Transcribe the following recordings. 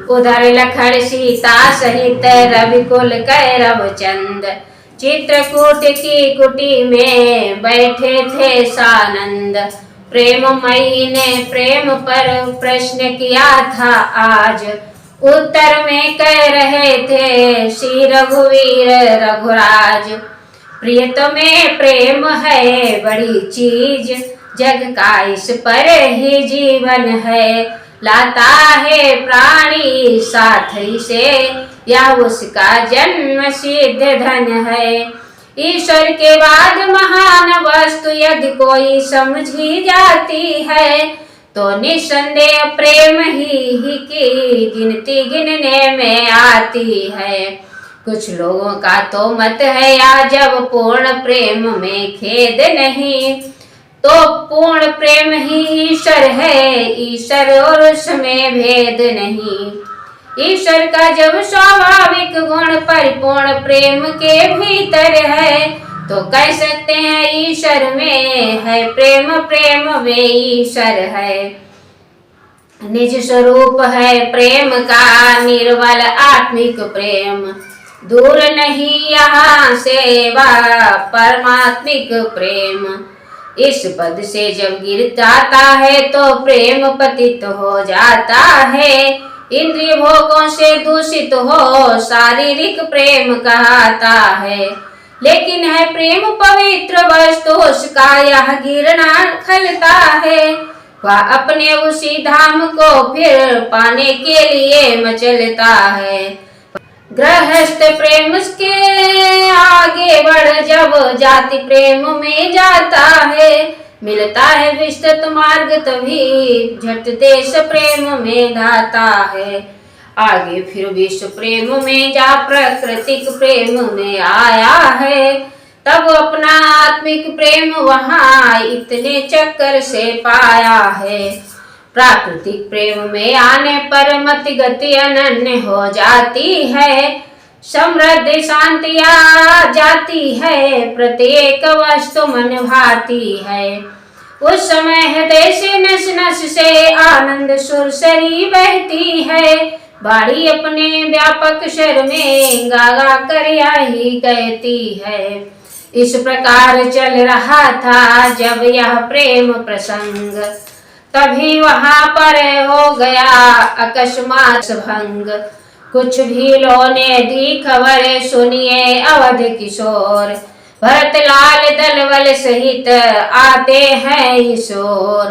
उधर लखन सीता सहित रविकुल कैरव चंद, चित्रकूट की कुटी में बैठे थे सानंद। प्रेममयी ने प्रेम पर प्रश्न किया था आज, उत्तर में कह रहे थे श्री रघुवीर रघुराज। प्रियतमे प्रेम है बड़ी चीज, जग का इस पर ही जीवन है। लाता है प्राणी साथ से, या उसका जन्म सिद्ध धन है। ईश्वर के बाद महान वस्तु यदि कोई समझी जाती है, तो निसंदेह प्रेम ही की गिनती गिनने में आती है। कुछ लोगों का तो मत है या जब पूर्ण प्रेम में खेद नहीं, तो पूर्ण प्रेम ही ईश्वर है, ईश्वर और उसमें भेद नहीं। ईश्वर का जब स्वाभाविक गुण परिपूर्ण प्रेम के भीतर है, तो कह सकते हैं ईश्वर में है प्रेम, प्रेम में ईश्वर है। निज स्वरूप है प्रेम का निर्मल आत्मिक प्रेम, दूर नहीं यहाँ से वह परमात्मिक प्रेम। इस पद से जब गिर जाता है तो प्रेम पतित हो जाता है। इंद्रिय भोगों से दूषित हो शारीरिक प्रेम कहता है, लेकिन है प्रेम पवित्र वस्तु, उसका यह गिरना खलता है। वह अपने उसी धाम को फिर पाने के लिए मचलता है। गृहस्थ प्रेम के आगे बढ़ जब जाति प्रेम में जाता है, मिलता है विस्तृत मार्ग तभी झट देश प्रेम में धाता है। आगे फिर विश्व प्रेम में जा प्राकृतिक प्रेम में आया है, तब अपना आत्मिक प्रेम वहाँ इतने चक्कर से पाया है। प्राकृतिक प्रेम में आने पर मति गति अनन्य हो जाती है, समृद्धि शांति आ जाती है, प्रत्येक वस्तु मन भाती है। उस समय हृदय से नस नस से आनंद सुरसरी बहती है, बाड़ी अपने व्यापक स्वर में गा गा कर यही कहती है। इस प्रकार चल रहा था जब यह प्रेम प्रसंग, तभी वहां पर हो गया अकस्मात भंग। कुछ भीलों ने दी खबर सुनिए अवध किशोर, भरत लाल दलबल सहित आते हैं ईशोर।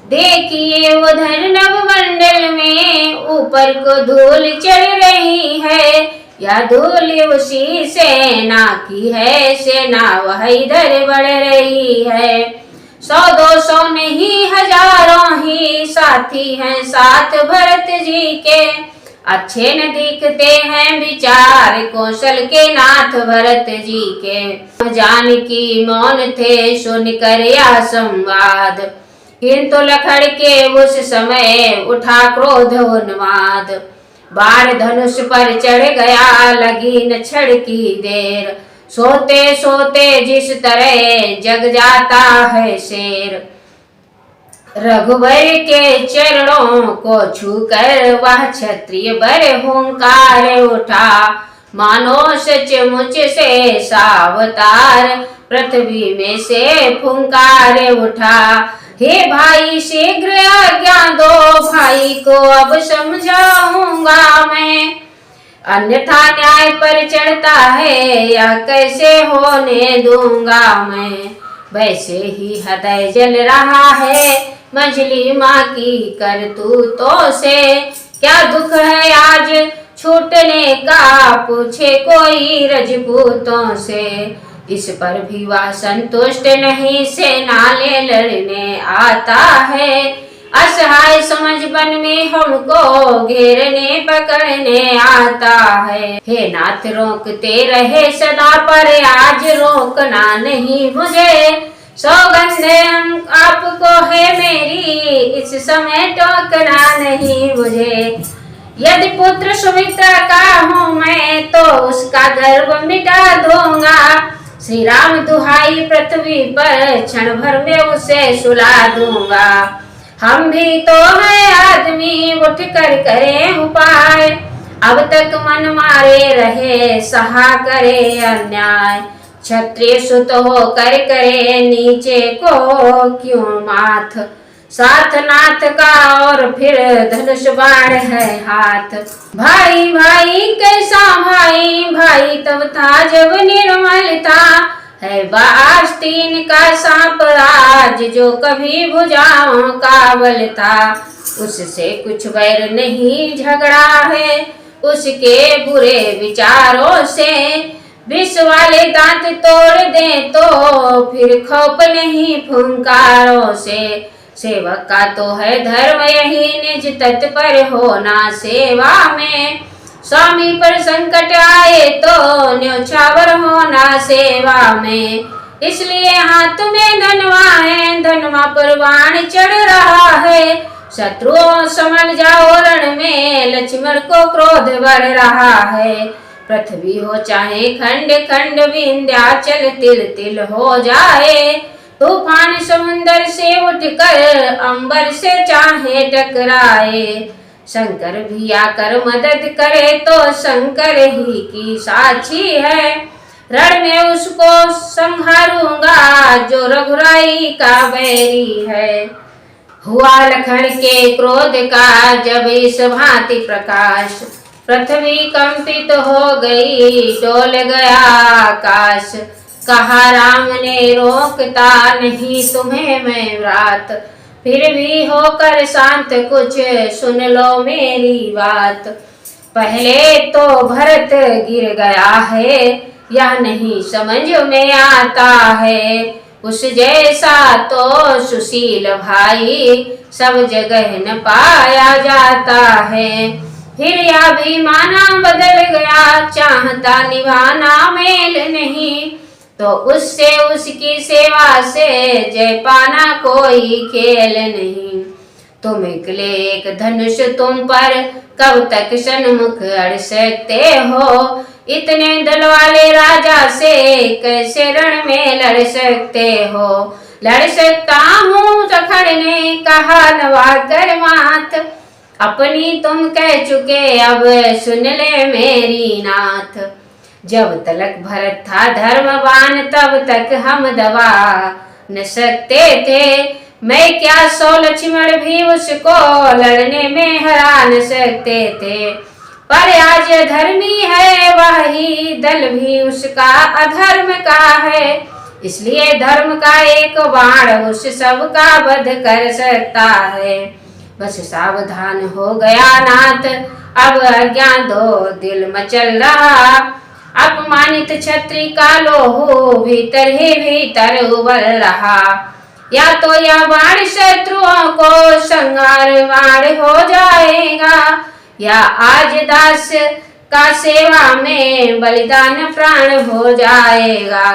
देखिए उधर नवमंडल में ऊपर को धूल चढ़ रही है, या धूल उसी सेना की है, सेना वह इधर बढ़ रही है। 100-200 नहीं हजारों ही साथी हैं साथ भरत जी के, अच्छे न दिखते हैं विचार कौशल के नाथ भरत जी के। जानकी मौन थे सुन कर यह संवाद, किंतु लखड़ के उस समय उठा क्रोध उन्माद। बाण धनुष पर चढ़ गया लगी न क्षण की देर, सोते सोते जिस तरह जग जाता है शेर। रघुवर के चरणों को छूकर वह क्षत्रिय बर हुंकार उठा, मानो सचमुच से सावतार पृथ्वी में से फुंकार उठा। हे भाई शीघ्र आज्ञा दो, भाई को अब समझाऊंगा मैं, अन्यथा न्याय पर चढ़ता है या कैसे होने दूंगा मैं। वैसे ही हृदय जल रहा है मझली माँ की करतूतों से, क्या दुख है आज छूटने का पूछे कोई रजपूतों से। इस पर भी वह संतुष्ट नहीं सेना ले लड़ने आता है, असहाय समझ बन में हमको घेरने पकड़ने आता है। हे नाथ रोकते रहे सदा पर आज रोकना नहीं मुझे, सौगंध आपको है मेरी इस समय टोकना नहीं मुझे। यदि पुत्र सुमित्रा का हूँ मैं तो उसका गर्व मिटा दूंगा, श्री राम दुहाई पृथ्वी पर क्षण भर में उसे सुला दूंगा। हम भी तो है आदमी, उठ कर करें उपाय। अब तक मन मारे रहे, सहा करे अन्याय। क्षत्रिय सुत हो कर करे, नीचे को क्यों माथ। साथ नाथ का और फिर धनुष बाण है हाथ। भाई भाई कैसा भाई, भाई तब था जब निर्मल था। है आस्तीन का सांप राज, जो कभी भुजाओं का बल था। उससे कुछ वैर नहीं झगड़ा है, उसके बुरे विचारों से। विष वाले दांत तोड़ दे तो फिर खौफ नहीं फुंकारों से। सेवक का तो है धर्म यही, निज तत्पर होना सेवा में। स्वामी पर संकट आए तो न्योछावर होना सेवा में। इसलिए हाथ में धनवा है, धनवा पर बाण चढ़ रहा है। शत्रुओं समझ जाओ रण में, लक्ष्मण को क्रोध बढ़ रहा है। पृथ्वी हो चाहे खंड खंड, विंध्याचल तिल तिल हो जाए। तूफान समुंदर से उठकर अंबर से चाहे टकराए। शंकर भी आकर मदद करे तो शंकर ही की साक्षी है। रण में उसको संहारूंगा जो रघुराई का बैरी है। हुआ लखन के क्रोध का जब इस भांति प्रकाश, पृथ्वी कंपित हो गई, डोल गया आकाश। कहा राम ने रोकता नहीं तुम्हें मैं रात, फिर भी होकर शांत कुछ सुन लो मेरी बात। पहले तो भरत गिर गया है, यह नहीं समझ में आता है। उस जैसा तो सुशील भाई सब जगह न पाया जाता है। फिर या भी माना बदल गया, चाहता निभाना मेल नहीं। तो उससे उसकी सेवा से जय पाना कोई खेल नहीं। तुम निकले एक धनुष तुम पर, कब तक सन्मुख अड़ सकते हो। इतने दल वाले राजा से कैसे रण में लड़ सकते हो। लड़ सकता हूँ सखड़ ने कहा नवाकर मात, अपनी तुम कह चुके अब सुन ले मेरी नाथ। जब तलक भरत था धर्मवान, तब तक हम दबा न सकते थे। मैं क्या 100 लक्ष्मण भी उसको लड़ने में हरा न सकते थे। पर आज धर्मी है वही दल भी उसका अधर्म का है। इसलिए धर्म का एक बाण उस सब का वध कर सकता है। बस सावधान हो गया नाथ, अब अज्ञान दो दिल मचल रहा। अपमानित छत्री का लोहू भीतर ही भीतर उबल रहा। या तो यह बाण शत्रुओं को संहार बाण हो जाएगा, या आज दास का सेवा में बलिदान प्राण हो जाएगा।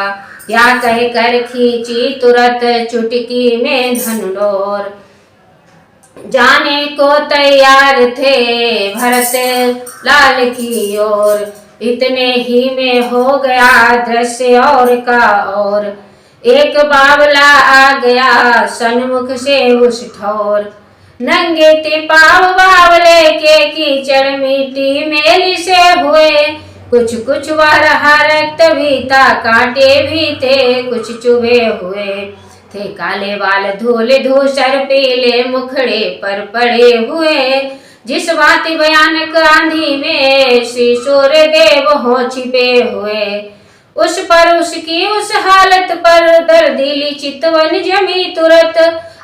या कहकर खींची तुरंत चुटकी में धनुडोर, जाने को तैयार थे भरत लाल की ओर। इतने ही में हो गया दृश्य और का और, एक बावला आ गया सन्मुख से उस ठोर। नंगे ते पाव बावले के कीचड़ मिट्टी मेली से हुए। कुछ कुछ रहा रक्त भी था, कांटे भी थे कुछ चुभे हुए थे। काले बाल धूल धूसर पीले मुखड़े पर पड़े हुए। जिस भांति भयानक आंधी में श्री सूर्य देव हो छिपे हुए। उस पर उसकी उस हालत पर दर्दीली चितवन जमी तुरत।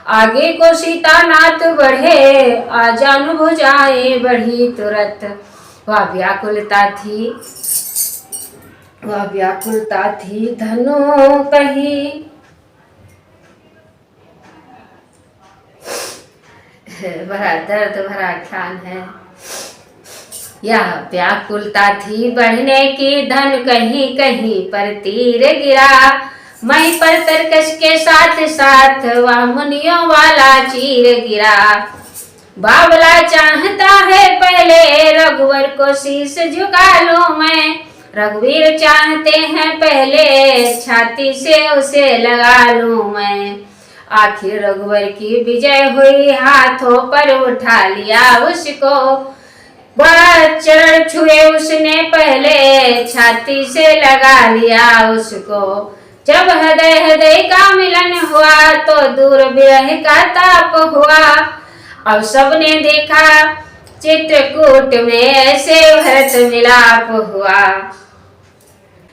आगे को सीतानाथ बढ़े, आ जान भुजाएं बढ़ी तुरत। वह व्याकुलता थी धनु कही। बड़ा दर्द भरा ख्याल है। यह व्याकुलता थी बढ़ने की, धन कहीं कहीं पर तीर गिरा। मई पर तरकश के साथ साथ वह मुनियों वाला चीर गिरा। बावला चाहता है पहले रघुवर को शीश झुका लूं मैं। रघुवीर चाहते हैं पहले छाती से उसे लगा लूं मैं। आखिर रघुवर की विजय हुई, हाथों पर उठा लिया उसको। वह चरण छुए उसने पहले, छाती से लगा लिया उसको। जब हृदय हृदय का मिलन हुआ, तो दूर विरह का ताप हुआ। अब सबने देखा चित्रकूट में ऐसे भरत मिलाप हुआ।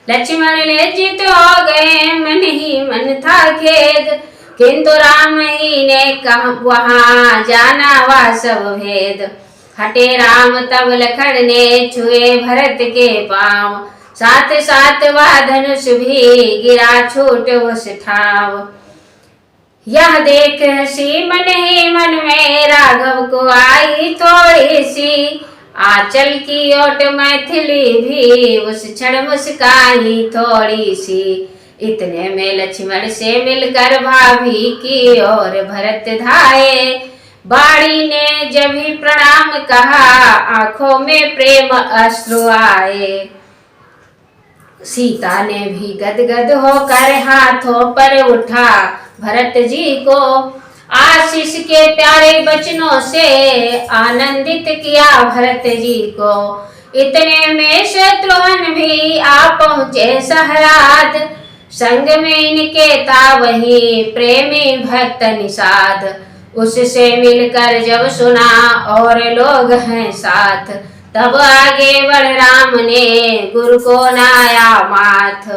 लक्ष्मण लज्जित हो गए, मन ही मन था खेद, किंतु राम ही ने कहा वहां जाना वह सब भेद। हटे राम तब लखन ने छुए भरत के पांव, साथ साथ वह धनुष भी गिरा छूट उस ठाव। यह देख हंसी मन ही मन में राघव को आई थोड़ी सी, आंचल की ओट मैथिली भी उस क्षण मुस्काई थोड़ी सी। इतने में लक्ष्मण से मिलकर भाभी की ओर भरत धाये, बाड़ी ने जब ही प्रणाम कहा, आंखों में प्रेम अश्रु आए। सीता ने भी गदगद होकर हाथों पर उठा भरत जी को, आशीष के प्यारे बचनों से आनंदित किया भरत जी को। इतने में शत्रुघ्न भी आ पहुंचे सहराद, संग में इनके था वही प्रेमी भक्त निषाद। उससे मिलकर जब सुना और लोग हैं साथ, तब आगे बढ़ राम ने गुरु को नाया माथ।